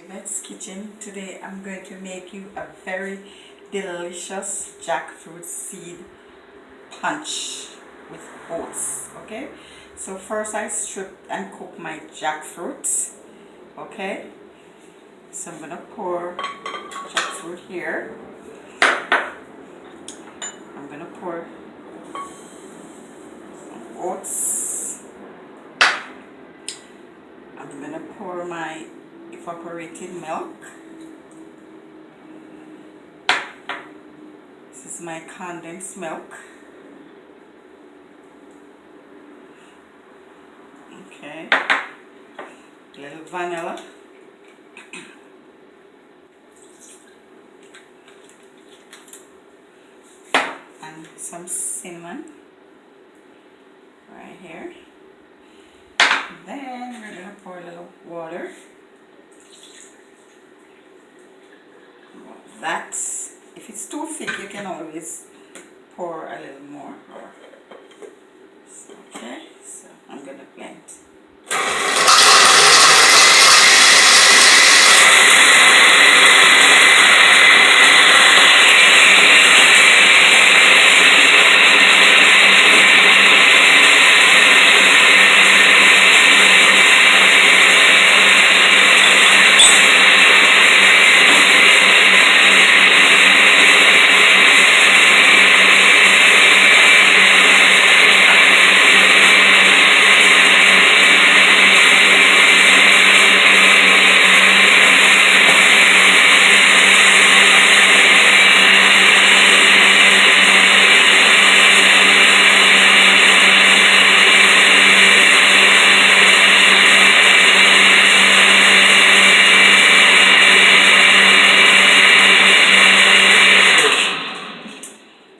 Yvette's Kitchen. Today I'm going to make you a very delicious jackfruit seed punch with oats. Okay, so first I strip and cook my jackfruit. Okay, so I'm gonna pour jackfruit here. I'm gonna pour some oats. I'm gonna pour my evaporated milk. This is my condensed milk. Okay, a little vanilla. And some cinnamon right here. Then we're gonna pour a little water. That, if it's too thick, you can always pour a little more. Okay, so I'm gonna blend.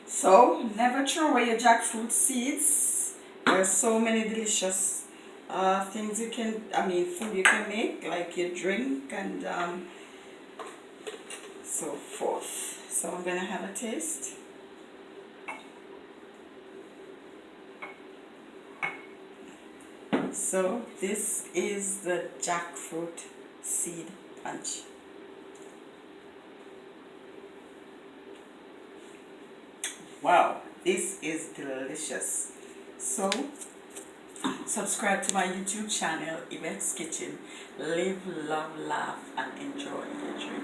So never throw away your jackfruit seeds. There's so many delicious things you can, food you can make, like your drink and so forth. So I'm gonna have a taste. So this is the jackfruit seed punch. Wow, this is delicious. So subscribe to my YouTube channel, Yvette's Kitchen. Live, love, laugh, and enjoy your drink.